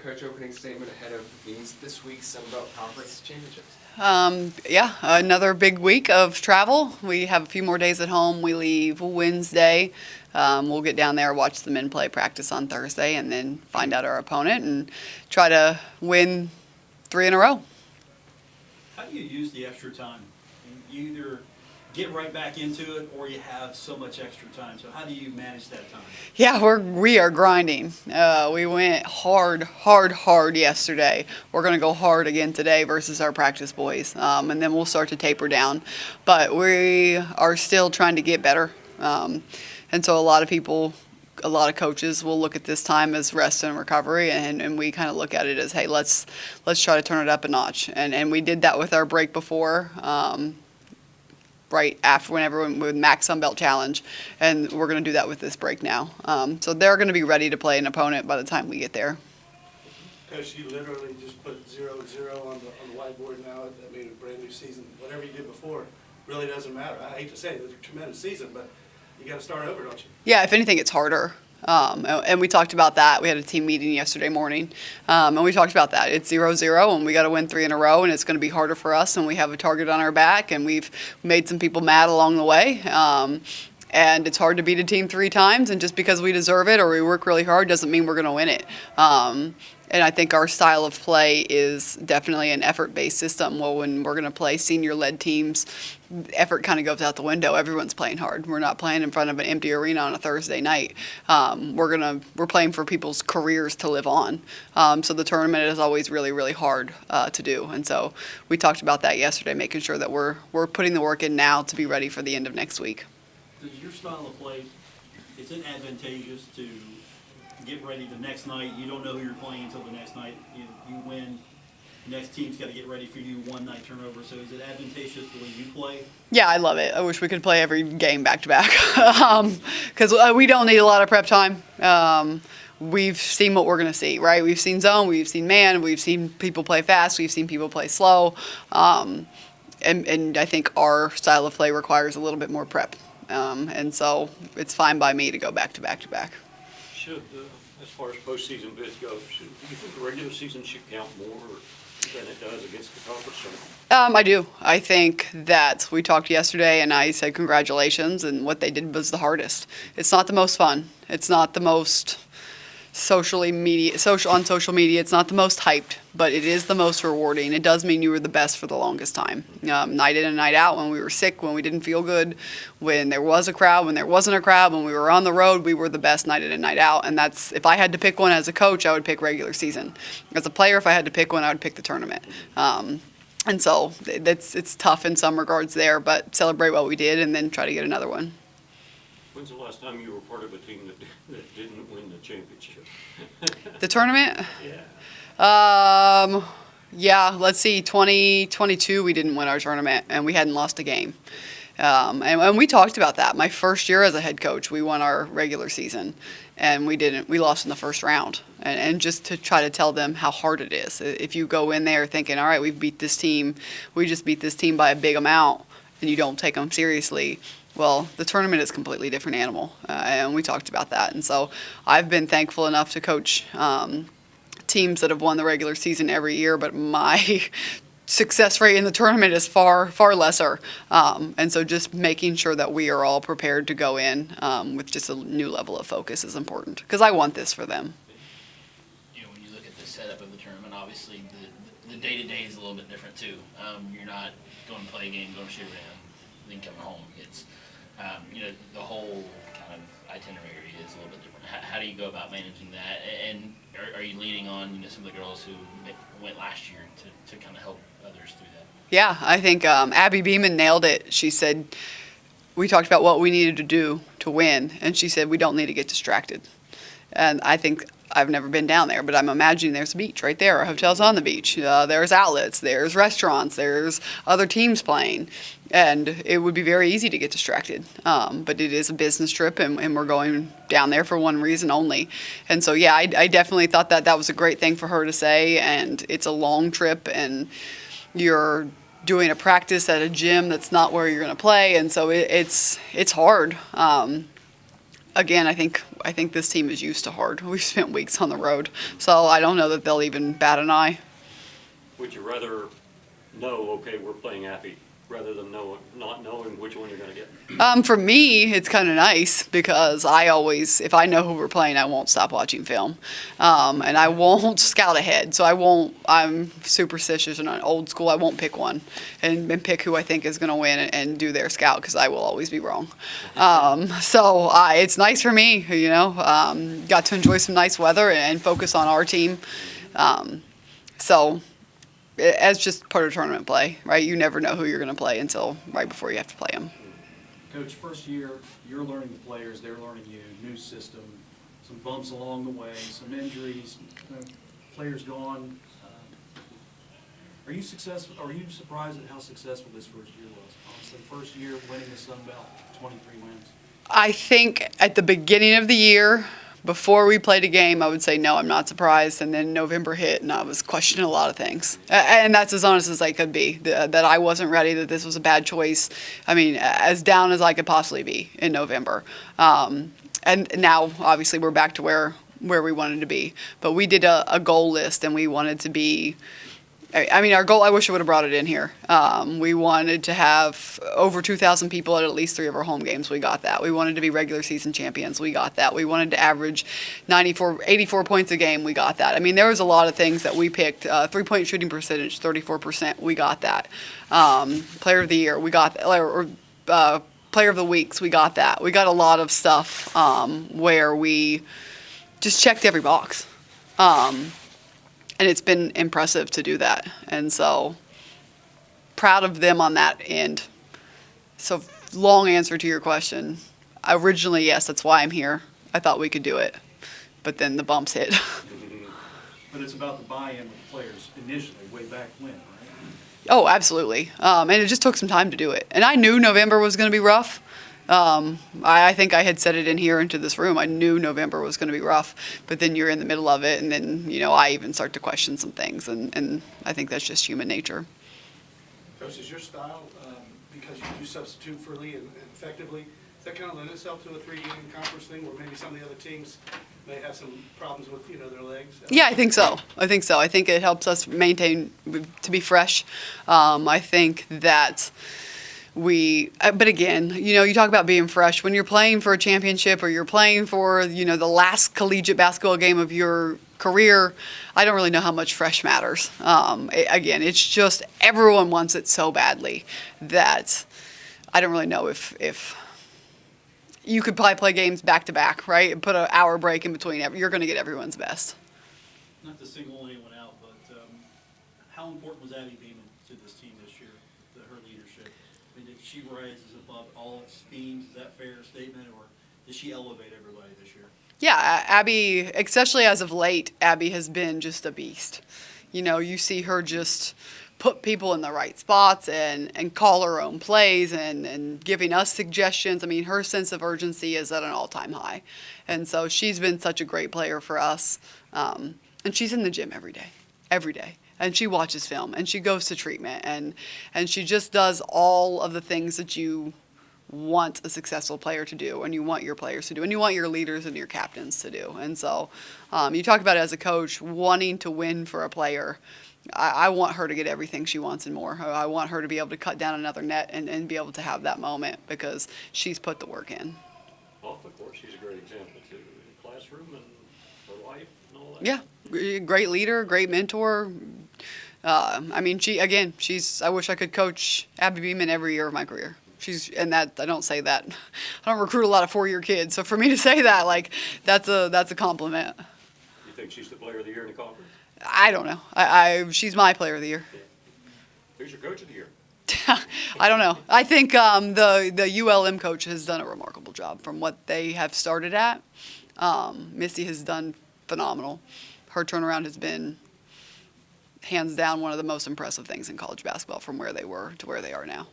Coach, opening statement ahead of this week's Sunbelt Conference Championships. Another big week of travel. We have a few more days at home. We leave Wednesday. We'll get down there, watch the men play practice on Thursday, and then find out our opponent and try to win 3 in a row. How do you use the extra time? You either get right back into it or you have so much extra time. So how do you manage that time? Yeah, we are grinding. We went hard yesterday. We're going to go hard again today versus our practice boys, and then we'll start to taper down. But we are still trying to get better, and so a lot of coaches will look at this time as rest and recovery, and we kind of look at it as, hey, let's try to turn it up a notch. And we did that with our break before. Right after whenever with Max Sunbelt Challenge, and we're going to do that with this break now. So they're going to be ready to play an opponent by the time we get there. Coach, you literally just put 0-0 on the whiteboard now. I mean, a brand new season. Whatever you did before really doesn't matter. I hate to say it was a tremendous season, but you got to start over, don't you? Yeah, if anything, it's harder. And we talked about that. We had a team meeting yesterday morning, and we talked about that. It's 0-0, and we got to win 3 in a row, and it's going to be harder for us, and we have a target on our back, and we've made some people mad along the way. And it's hard to beat a team 3 times, and just because we deserve it or we work really hard doesn't mean we're going to win it. And I think our style of play is definitely an effort-based system. Well, when we're going to play senior-led teams, effort kind of goes out the window. Everyone's playing hard. We're not playing in front of an empty arena on a Thursday night. We're playing for people's careers to live on. So the tournament is always really, really hard to do. And so we talked about that yesterday, making sure that we're putting the work in now to be ready for the end of next week. Does your style of play, is it advantageous to get ready the next night? You don't know who you're playing until the next night. You win. Next team's got to get ready for you, one night turnover. So is it advantageous the way you play? Yeah, I love it. I wish we could play every game back to back because we don't need a lot of prep time. We've seen what we're going to see, right? We've seen zone, we've seen man, we've seen people play fast, we've seen people play slow. And I think our style of play requires a little bit more prep. And so it's fine by me to go back to back to back. Should, as far as postseason bids go, do you think the regular season should count more than it does against the conference tournament? I do. I think that we talked yesterday, and I said congratulations, and what they did was the hardest. It's not the most fun. It's not the most on social media. It's not the most hyped, but it is the most rewarding. It does mean you were the best for the longest time. Night in and night out, when we were sick, when we didn't feel good, when there was a crowd, when there wasn't a crowd, when we were on the road, we were the best night in and night out. And that's, if I had to pick one as a coach, I would pick regular season. As a player, if I had to pick one, I would pick the tournament. And so it's tough in some regards there, but celebrate what we did and then try to get another one. When's the last time you were part of a team that didn't win the championship? The tournament? Yeah. Yeah, let's see, 2022 we didn't win our tournament, and we hadn't lost a game. And we talked about that. My first year as a head coach, we won our regular season, and we lost in the first round. And just to try to tell them how hard it is. If you go in there thinking, all right, we just beat this team by a big amount, and you don't take them seriously, well, the tournament is a completely different animal, and we talked about that. And so I've been thankful enough to coach teams that have won the regular season every year, but my success rate in the tournament is far lesser. And so just making sure that we are all prepared to go in with just a new level of focus is important, because I want this for them. You know, when you look at the setup of the tournament, obviously the day-to-day is a little bit different too. You're not going to play a game, going to shoot around, then coming home. It's the whole kind of itinerary is a little bit different. How do you go about managing that? And are you leaning on some of the girls who went last year to kind of help others through that? Yeah, I think Abby Beeman nailed it. She said, we talked about what we needed to do to win, and she said we don't need to get distracted. And I think I've never been down there, but I'm imagining there's a beach right there. Our hotel's on the beach. There's outlets. There's restaurants. There's other teams playing. And it would be very easy to get distracted. But it is a business trip, and we're going down there for one reason only. And so, yeah, I definitely thought that was a great thing for her to say. And it's a long trip, and you're doing a practice at a gym that's not where you're going to play. And so it's hard. again, I think this team is used to hard. We've spent weeks on the road, so I don't know that they'll even bat an eye. Would you rather know, okay, we're playing Appy, rather than not knowing which one you're going to get? For me, it's kind of nice because if I know who we're playing, I won't stop watching film. And I won't scout ahead. So I'm superstitious and old school. I won't pick one and pick who I think is going to win and do their scout because I will always be wrong. So it's nice for me, got to enjoy some nice weather and focus on our team. So as just part of tournament play, right? You never know who you're going to play until right before you have to play them. Coach, first year, you're learning the players, they're learning you, new system, some bumps along the way, some injuries, players gone. Are you surprised at how successful this first year was? Honestly, first year winning the Sun Belt, 23 wins. I think at the beginning of the year, before we played a game, I would say, no, I'm not surprised. And then November hit, and I was questioning a lot of things. And that's as honest as I could be, that I wasn't ready, that this was a bad choice. I mean, as down as I could possibly be in November. And now, obviously, we're back to where we wanted to be. But we did a goal list, and we wanted to be – I mean, our goal, I wish I would have brought it in here. We wanted to have over 2,000 people at least 3 of our home games. We got that. We wanted to be regular season champions. We got that. We wanted to average 84 points a game. We got that. I mean, there was a lot of things that we picked. 3-point shooting percentage, 34%. We got that. Player of the year, we got that. Player of the weeks, we got that. We got a lot of stuff where we just checked every box. And it's been impressive to do that. And so proud of them on that end. So long answer to your question. Originally, yes, that's why I'm here. I thought we could do it. But then the bumps hit. But it's about the buy-in with the players initially, way back when, right? Oh, absolutely. And it just took some time to do it. And I knew November was going to be rough. I think I had said it in here into this room. I knew November was going to be rough, but then you're in the middle of it, and then, I even start to question some things, and I think that's just human nature. Coach, is your style, because you do substitute freely and effectively, does that kind of lend itself to a 3-game conference thing where maybe some of the other teams may have some problems with, their legs? Yeah, I think so. I think it helps us maintain, to be fresh. I think that but again, you talk about being fresh. When you're playing for a championship or you're playing for, the last collegiate basketball game of your career, I don't really know how much fresh matters. Again, it's just everyone wants it so badly that I don't really know if you could probably play games back to back, right? And put an hour break in between. You're going to get everyone's best. Not to single anyone out, but how important was Abby Beeman to this team this year, her leadership? I mean, did she rises above all its themes? Is that a fair statement, or did she elevate everybody this year? Yeah, Abby, especially as of late, Abby has been just a beast. You see her just put people in the right spots and call her own plays and giving us suggestions. I mean, her sense of urgency is at an all-time high. And so she's been such a great player for us. And she's in the gym every day. And she watches film, and she goes to treatment, and she just does all of the things that you want a successful player to do, and you want your players to do, and you want your leaders and your captains to do. And so you talk about it as a coach, wanting to win for a player. I want her to get everything she wants and more. I want her to be able to cut down another net and be able to have that moment because she's put the work in. Off the course, she's a great example, too, in the classroom and her life and all that. Yeah, great leader, great mentor. I mean, I wish I could coach Abby Beeman every year of my career. I don't say that. I don't recruit a lot of 4-year kids, so for me to say that, that's a compliment. You think she's the player of the year in the conference? I don't know. She's my player of the year. Yeah. Who's your coach of the year? I don't know. I think the ULM coach has done a remarkable job from what they have started at. Missy has done phenomenal. Her turnaround has been hands down one of the most impressive things in college basketball from where they were to where they are now.